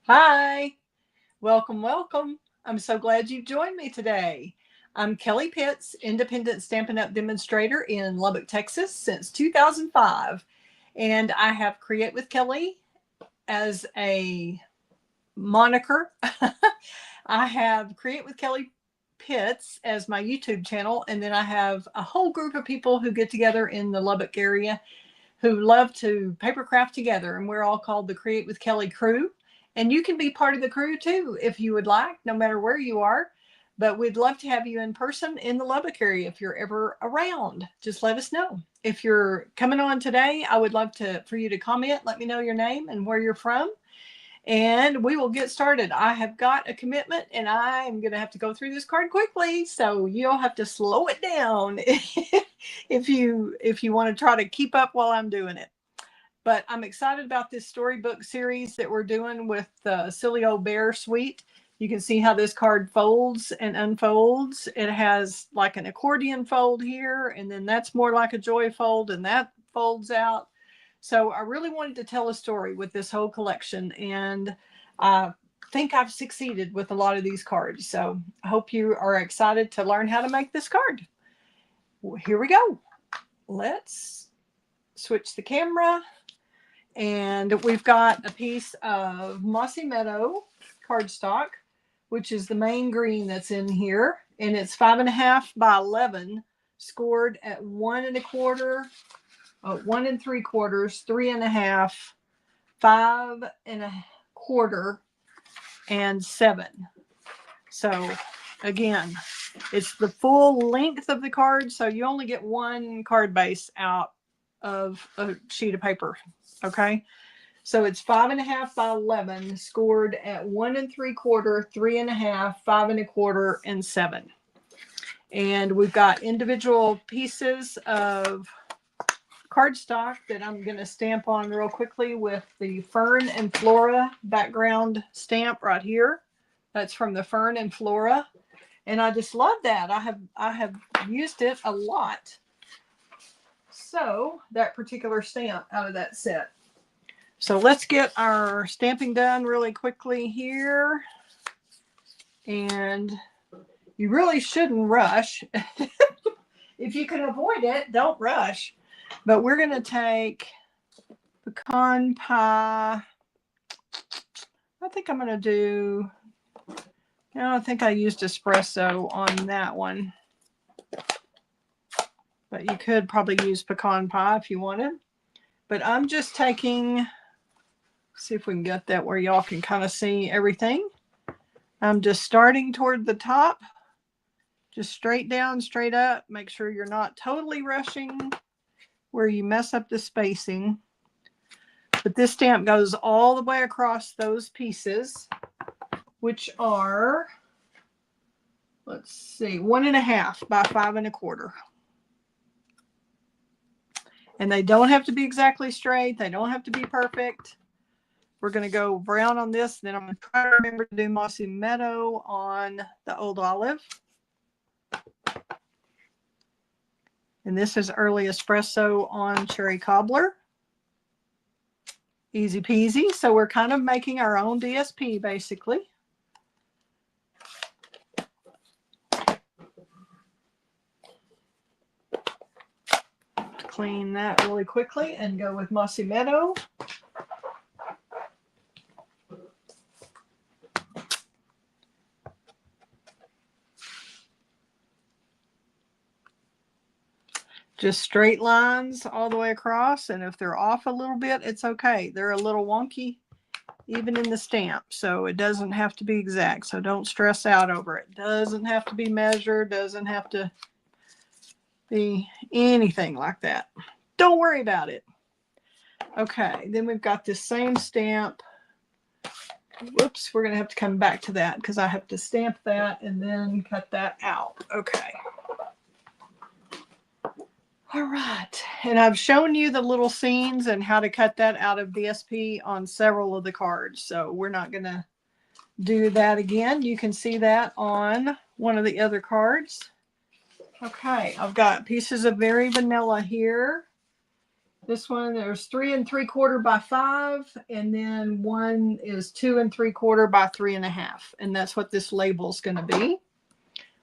Hi, welcome, welcome. I'm so glad you joined me today. I'm Kelly Pitts, independent Stampin' Up! Demonstrator in Lubbock, Texas since 2005. And I have Create with Kelly as a moniker. I have Create with Kelly Pitts as my YouTube channel. And then I have a whole group of people who get together in the Lubbock area who love to paper craft together. And we're all called the Create with Kelly crew. And you can be part of the crew too, if you would like, no matter where you are. But we'd love to have you in person in the Lubbock area if you're ever around. Just let us know. If you're coming on today, I would love for you to comment, let me know your name and where you're from, and we will get started. I have got a commitment and I am going to have to go through this card quickly, so you'll have to slow it down if you want to try to keep up while I'm doing it. But I'm excited about this storybook series that we're doing with the Silly Old Bear suite. You can see how this card folds and unfolds. It has like an accordion fold here, and then that's more like a joy fold, and that folds out. So I really wanted to tell a story with this whole collection, and I think I've succeeded with a lot of these cards. So I hope you are excited to learn how to make this card. Here we go. Let's switch the camera. And we've got a piece of Mossy Meadow cardstock, which is the main green that's in here. And it's 5.5 by 11, scored at 1 1/4, 1 3/4, 3.5, 5 1/4, and 7. So again, it's the full length of the card. So you only get one card base out of a sheet of paper. Okay, so it's 5.5 by 11, scored at 1 3/4, 3.5, 5 1/4, and 7. And we've got individual pieces of cardstock that I'm going to stamp on real quickly with the Fern and Flora background stamp right here. That's from the Fern and Flora, and I just love that. I have used it a lot. So that particular stamp out of that set. So let's get our stamping done really quickly here. And you really shouldn't rush. If you can avoid it, don't rush. But we're going to take pecan pie. I think I'm going to do, I think I used espresso on that one. But you could probably use pecan pie if you wanted. But I'm just taking, see if we can get that where y'all can kind of see everything. I'm just starting toward the top, just straight down, straight up. Make sure you're not totally rushing where you mess up the spacing. But this stamp goes all the way across those pieces, which are, let's see, 1.5 by 5 1/4. And they don't have to be exactly straight. They don't have to be perfect. We're going to go brown on this. Then I'm going to try to remember to do Mossy Meadow on the old olive. And this is early espresso on cherry cobbler. Easy peasy. So we're kind of making our own DSP basically. Clean that really quickly and go with Mossy Meadow. Just straight lines all the way across, and if they're off a little bit, it's okay. They're a little wonky even in the stamp, so it doesn't have to be exact, so don't stress out over it. Doesn't have to be measured, doesn't have to be anything like that. Don't worry about it. Okay, then we've got this same stamp. Whoops, we're going to have to come back to that because I have to stamp that and then cut that out. Okay. All right, and I've shown you the little scenes and how to cut that out of DSP on several of the cards, so we're not going to do that again. You can see that on one of the other cards. Okay, I've got pieces of Very Vanilla here, This one, there's 3 3/4 by 5, and then one is 2 3/4 by 3.5. And that's what this label is going to be.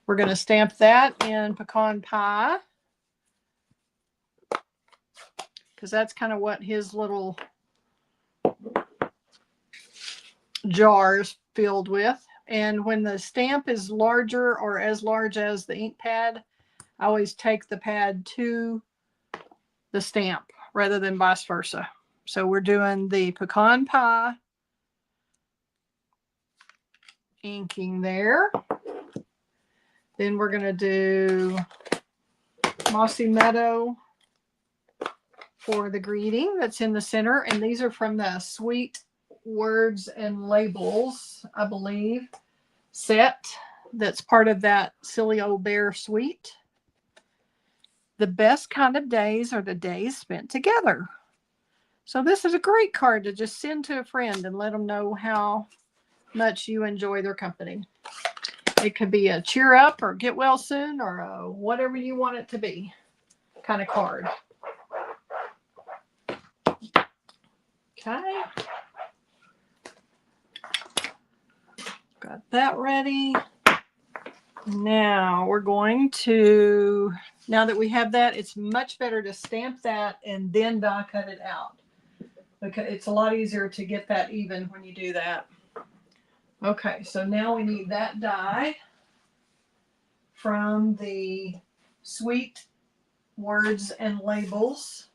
We're going to stamp that in pecan pie, because that's kind of what his little jar is filled with. And when the stamp is larger or as large as the ink pad, I always take the pad to the stamp rather than vice versa. So we're doing the pecan pie inking there. Then we're going to do Mossy Meadow for the greeting that's in the center. And these are from the Sweet Words and Labels, I believe, set that's part of that Silly Old Bear suite. The best kind of days are the days spent together. So this is a great card to just send to a friend and let them know how much you enjoy their company. It could be a cheer up or get well soon or a whatever you want it to be kind of card. Okay. Got that ready. Now we're going to, now that we have that, it's much better to stamp that and then die cut it out, because it's a lot easier to get that even when you do that. Okay, so now we need that die from the Sweet Words and Labels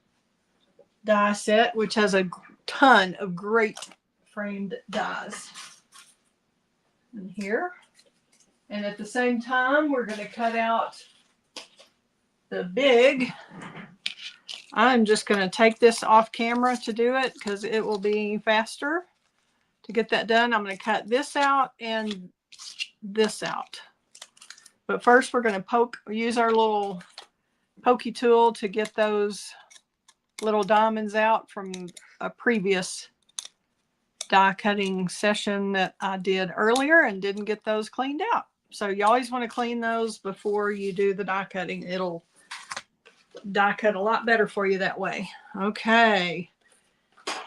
die set, which has a ton of great framed dies in here. And at the same time, we're going to cut out the big. I'm just going to take this off camera to do it because it will be faster to get that done. I'm going to cut this out and this out. But first we're going to use our little pokey tool to get those little diamonds out from a previous die cutting session that I did earlier and didn't get those cleaned out. So you always want to clean those before you do the die cutting. It'll die cut a lot better for you that way. Okay.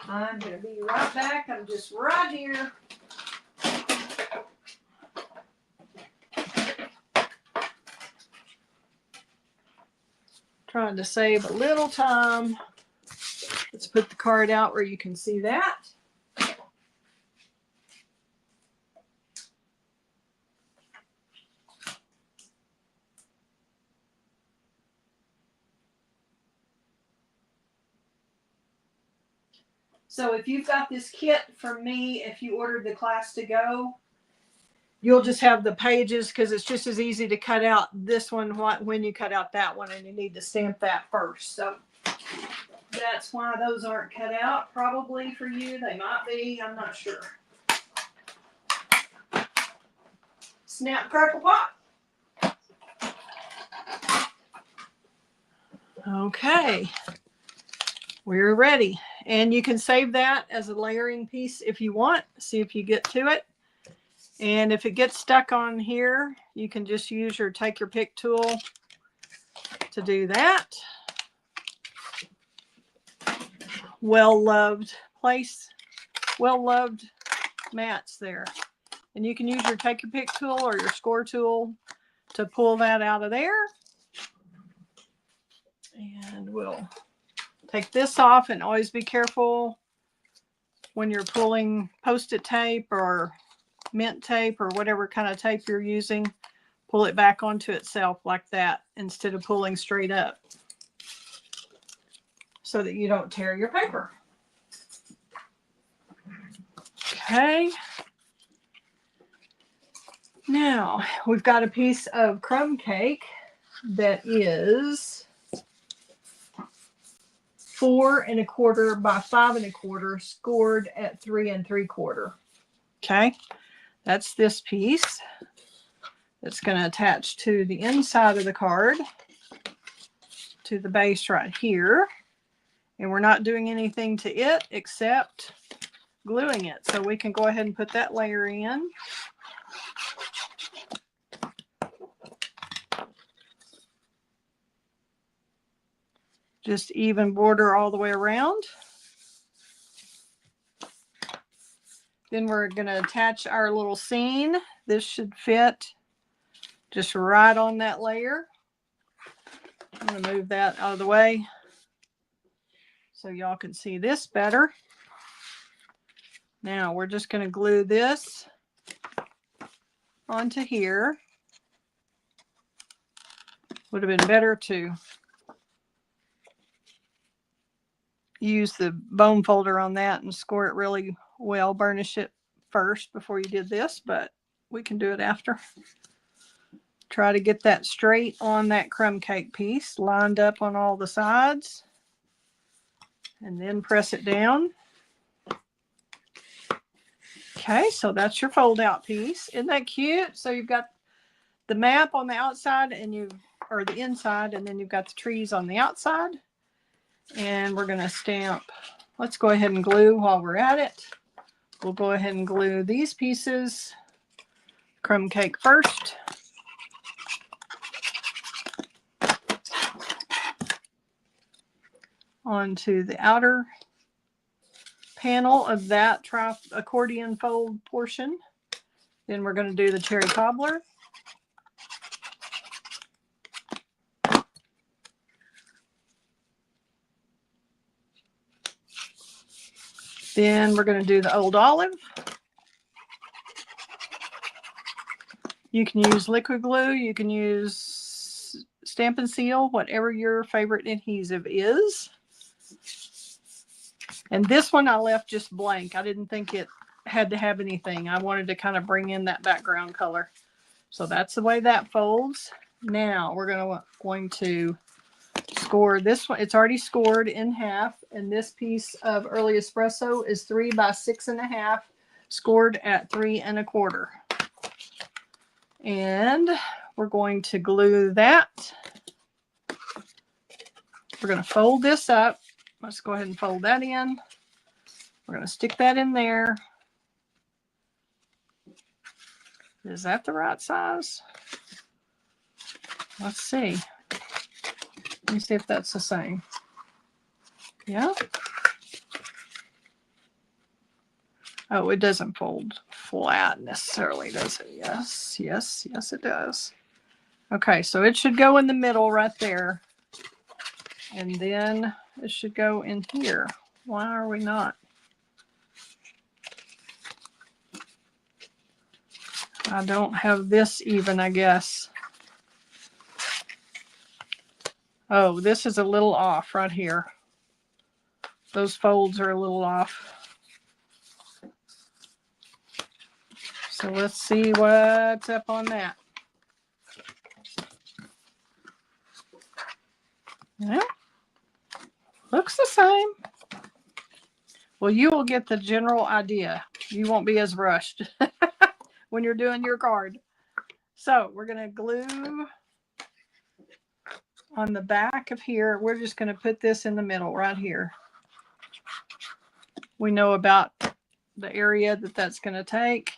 I'm going to be right back. I'm just right here. Trying to save a little time. Let's put the card out where you can see that. So if you've got this kit from me, if you ordered the class to go, you'll just have the pages, because it's just as easy to cut out this one when you cut out that one, and you need to stamp that first. So that's why those aren't cut out. Probably for you, they might be. I'm not sure. Snap, crackle, pop. Okay. We're ready. And you can save that as a layering piece if you want. See if you get to it. And if it gets stuck on here, you can just use your take your pick tool to do that. Well-loved place. Well-loved mats there. And you can use your take your pick tool or your score tool to pull that out of there. And we'll take this off, and always be careful when you're pulling Post-it tape or mint tape or whatever kind of tape you're using. Pull it back onto itself like that instead of pulling straight up, so that you don't tear your paper. Okay. Now we've got a piece of crumb cake that is 4 1/4 by 5 1/4, scored at 3 3/4. Okay, that's this piece. It's going to attach to the inside of the card, to the base right here. And we're not doing anything to it except gluing it. So we can go ahead and put that layer in. Just even border all the way around. Then we're going to attach our little scene. This should fit just right on that layer. I'm going to move that out of the way so y'all can see this better. Now we're just going to glue this onto here. Would have been better to use the bone folder on that and score it really well, burnish it first before you did this, but we can do it after. Try to get that straight on that crumb cake piece, lined up on all the sides, and then press it down. Okay, so that's your fold out piece. Isn't that cute? So you've got the map on the outside and or the inside, and then you've got the trees on the outside. And we're going to stamp. Let's go ahead and glue while we're at it. We'll go ahead and glue these pieces. Crumb cake first. Onto the outer panel of that accordion fold portion. Then we're going to do the cherry cobbler. Then we're going to do the old olive. You can use liquid glue, you can use Stampin' Seal, whatever your favorite adhesive is. And this one I left just blank. I didn't think it had to have anything. I wanted to kind of bring in that background color. So that's the way that folds. Now we're going to score this one. It's already scored in half, and this piece of early espresso is 3 by 6.5, scored at 3 1/4. And we're going to glue that. We're going to fold this up. Let's go ahead and fold that in. We're going to stick that in there. Is that the right size? Let's see. Let me see if that's the same. Yeah. Oh, it doesn't fold flat necessarily, does it? Yes, yes, yes, it does. Okay, so it should go in the middle right there. And then it should go in here. Why are we not? I don't have this even, I guess. Oh, this is a little off right here. Those folds are a little off. So let's see what's up on that. Yeah, looks the same. Well, you will get the general idea. You won't be as rushed when you're doing your card. So we're going to glue on the back of here. We're just going to put this in the middle right here. We know about the area that that's going to take.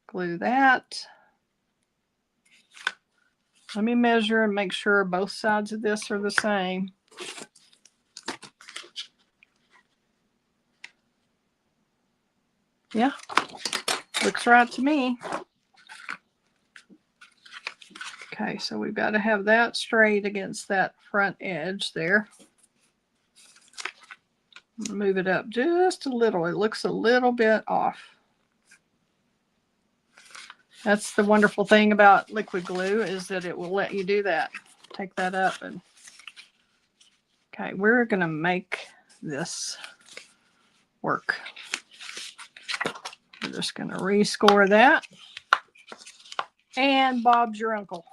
Glue that. Let me measure and make sure both sides of this are the same. Yeah, looks right to me. Okay, so we've got to have that straight against that front edge there. Move it up just a little. It looks a little bit off. That's the wonderful thing about liquid glue, is that it will let you do that. Take that up and... Okay, we're going to make this work. We're just going to rescore that. And Bob's your uncle.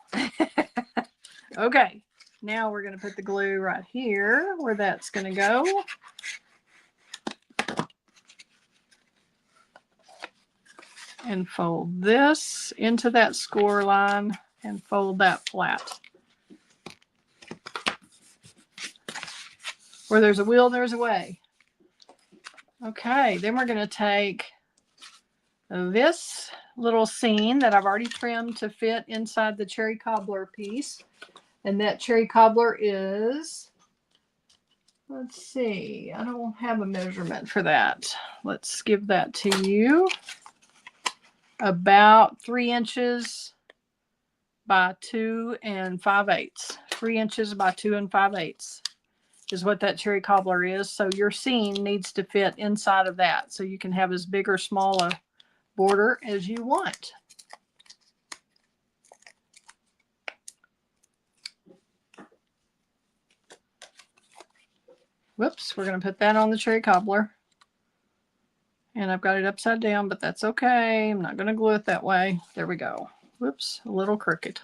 Okay, now we're going to put the glue right here where that's going to go. And fold this into that score line and fold that flat. Where there's a will, there's a way. Okay, then we're going to take this little scene that I've already trimmed to fit inside the cherry cobbler piece. And that cherry cobbler is Let's see. I don't have a measurement for that. Let's give that to you. About 3 inches by 2 5/8. 3 inches by 2 5/8 is what that cherry cobbler is. So your scene needs to fit inside of that. So you can have as big or small a border as you want. Whoops, we're going to put that on the cherry cobbler. And I've got it upside down, but that's okay. I'm not going to glue it that way. There we go. Whoops, a little crooked.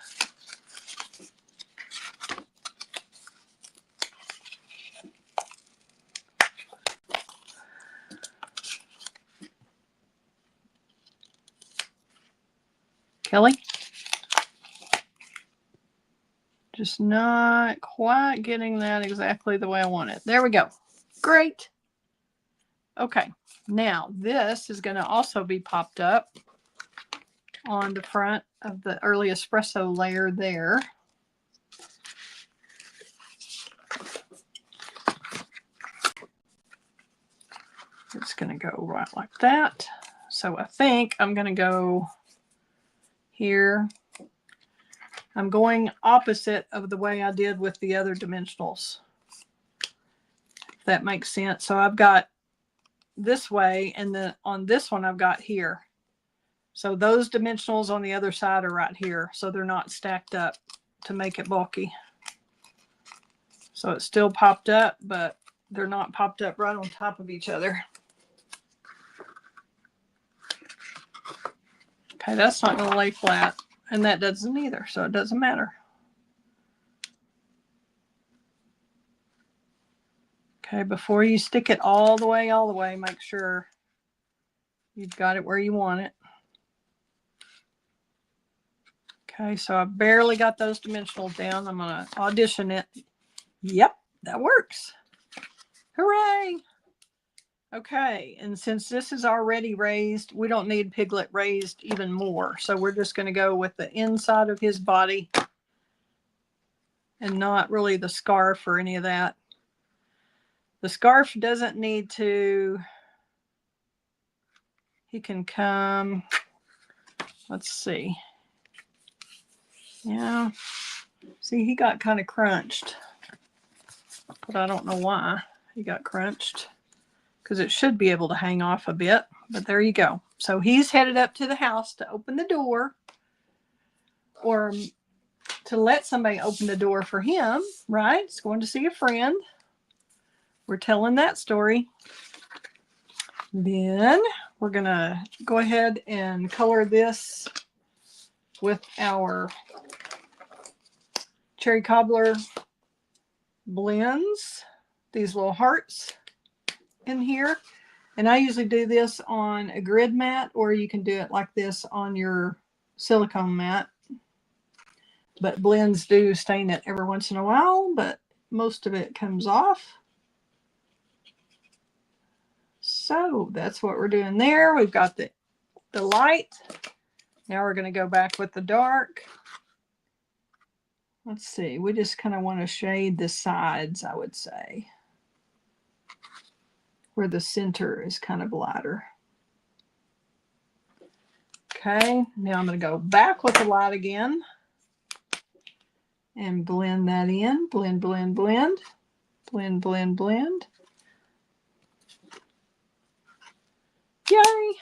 Kelly? Just not quite getting that exactly the way I want it. There we go. Great. Okay, now this is going to also be popped up on the front of the early espresso layer there. It's going to go right like that. So I think I'm going to go here. I'm going opposite of the way I did with the other dimensionals. If that makes sense. So I've got this way, and then on this one I've got here. So those dimensionals on the other side are right here. So they're not stacked up to make it bulky. So it's still popped up, but they're not popped up right on top of each other. Okay, that's not going to lay flat. And that doesn't either, so it doesn't matter. Okay, before you stick it all the way, make sure you've got it where you want it. Okay, so I barely got those dimensionals down. I'm going to audition it. Yep, that works. Hooray! Okay, and since this is already raised, we don't need Piglet raised even more. So we're just going to go with the inside of his body and not really the scarf or any of that. The scarf doesn't need to, he can come, let's see. Yeah, see, he got kind of crunched, but I don't know why he got crunched. Because it should be able to hang off a bit, but there you go. So he's headed up to the house to open the door, or to let somebody open the door for him, right? He's going to see a friend. We're telling that story. Then we're going to go ahead and color this with our cherry cobbler blends, these little hearts in here. And I usually do this on a grid mat, or you can do it like this on your silicone mat. But blends do stain it every once in a while, but most of it comes off. So that's what we're doing there. We've got the light. Now we're going to go back with the dark. Let's see. We just kind of want to shade the sides, I would say, where the center is kind of lighter. Okay, now I'm going to go back with the light again and blend that in. Blend, blend, blend. Blend, blend, blend. Yay!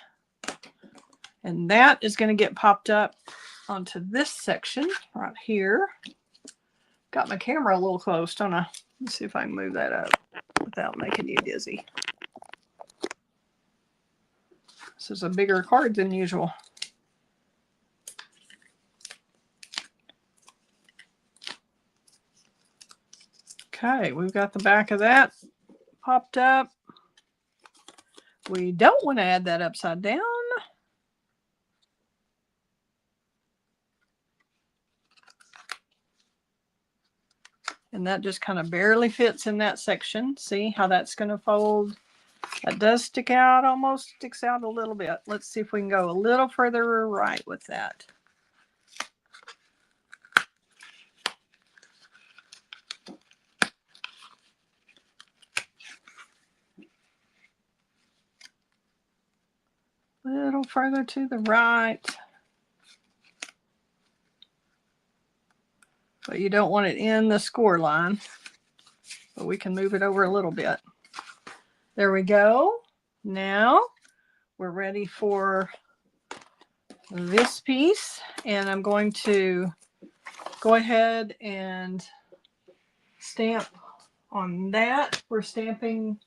And that is going to get popped up onto this section right here. Got my camera a little close, don't I? Let's see if I can move that up without making you dizzy. This is a bigger card than usual. Okay, we've got the back of that popped up. We don't want to add that upside down. And that just kind of barely fits in that section. See how that's going to fold? That does stick out, almost sticks out a little bit. Let's see if we can go a little further right with that. A little further to the right. But you don't want it in the score line. But we can move it over a little bit. There we go. Now we're ready for this piece. And I'm going to go ahead and stamp on that. We're stamping.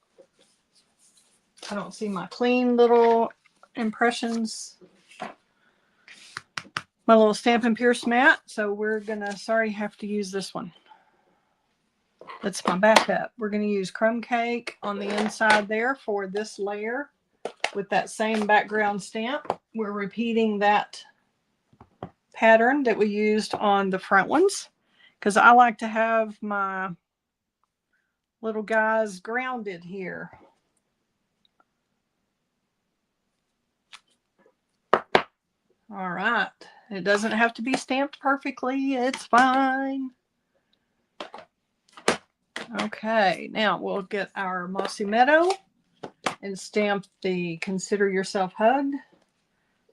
I don't see my clean little impressions. My little Stampin' Pierce mat. So we're gonna, have to use this one. That's my backup. We're gonna use crumb cake on the inside there for this layer with that same background stamp. We're repeating that pattern that we used on the front ones because I like to have my little guys grounded here. All right. It doesn't have to be stamped perfectly. It's fine. Okay. Now we'll get our Mossy Meadow and stamp the Consider Yourself Hugged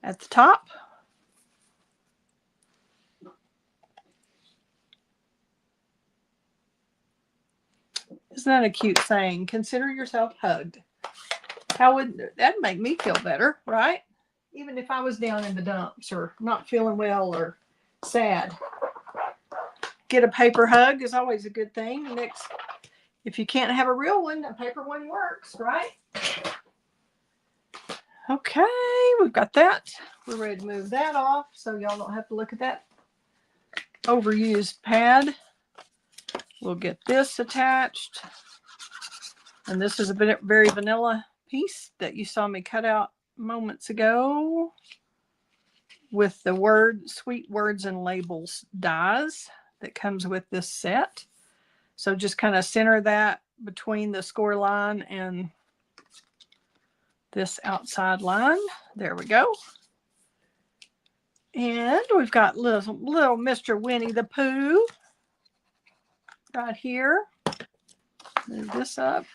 at the top. Isn't that a cute saying? Consider yourself hugged. How would that make me feel better, right? Even if I was down in the dumps or not feeling well or sad. Get a paper hug is always a good thing. Next, if you can't have a real one, a paper one works, right? Okay, we've got that. We're ready to move that off so y'all don't have to look at that overused pad. We'll get this attached. And this is a very vanilla piece that you saw me cut out moments ago with the Sweet Words and Labels dies that comes with this set. So just kind of center that between the score line and this outside line. There we go. And we've got little Mr. Winnie the Pooh right here. Move this up.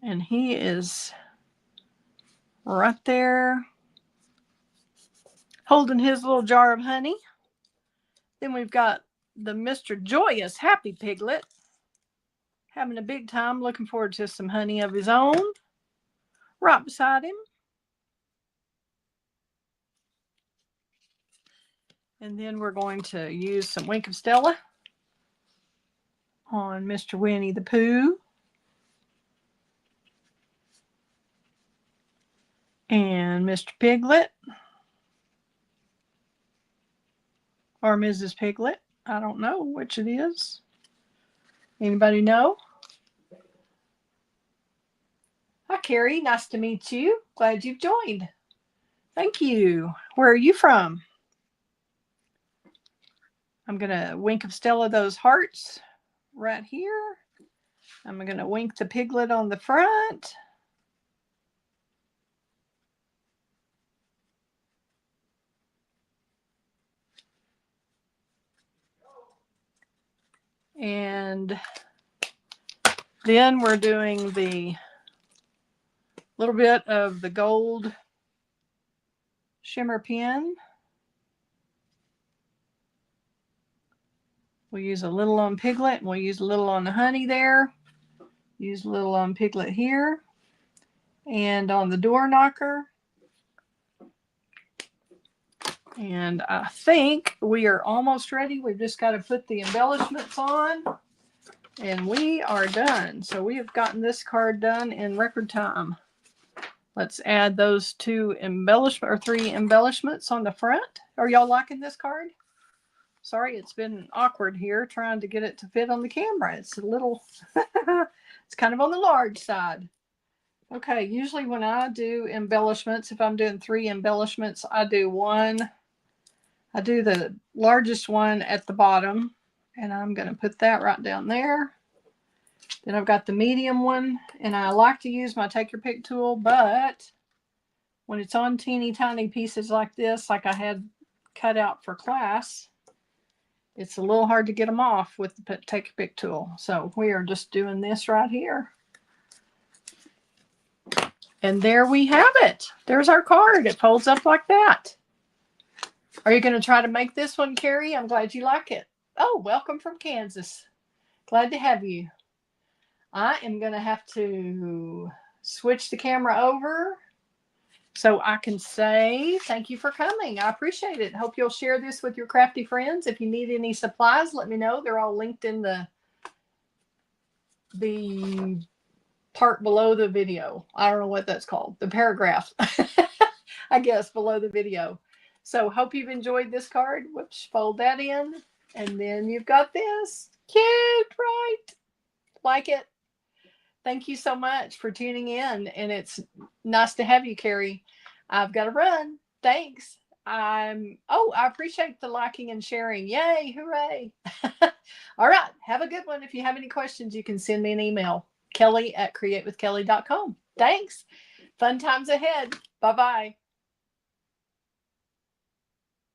And he is right there holding his little jar of honey. Then we've got the Mr. Joyous Happy Piglet having a big time, looking forward to some honey of his own right beside him. And then we're going to use some Wink of Stella on Mr. Winnie the Pooh. And Mr. Piglet. Or Mrs. Piglet. I don't know which it is. Anybody know? Hi, Carrie. Nice to meet you. Glad you've joined. Thank you. Where are you from? I'm going to Wink of Stella those hearts right here. I'm going to wink the piglet on the front. And then we're doing the little bit of the gold shimmer pen. We'll use a little on Piglet, and we'll use a little on the honey there. Use a little on Piglet here. And on the door knocker. And I think we are almost ready. We've just got to put the embellishments on. And we are done. So we have gotten this card done in record time. Let's add those three embellishments on the front. Are y'all liking this card? Sorry, it's been awkward here trying to get it to fit on the camera. It's a little, it's kind of on the large side. Okay, usually when I do embellishments, if I'm doing 3 embellishments, I do the largest one at the bottom, and I'm going to put that right down there. Then I've got the medium one, and I like to use my Take Your Pick tool, but when it's on teeny tiny pieces like this, like I had cut out for class, it's a little hard to get them off with the Take Your Pick tool. So we are just doing this right here. And there we have it. There's our card. It folds up like that. Are you going to try to make this one, Carrie? I'm glad you like it. Oh, welcome from Kansas. Glad to have you. I am going to have to switch the camera over so I can say thank you for coming. I appreciate it. Hope you'll share this with your crafty friends. If you need any supplies, let me know. They're all linked in the part below the video. I don't know what that's called. The paragraph, I guess, below the video. So hope you've enjoyed this card. Whoops, fold that in. And then you've got this. Cute, right? Like it? Thank you so much for tuning in. And it's nice to have you, Carrie. I've got to run. Thanks. I appreciate the liking and sharing. Yay, hooray. All right. Have a good one. If you have any questions, you can send me an email. Kelly@createwithkelly.com. Thanks. Fun times ahead. Bye-bye.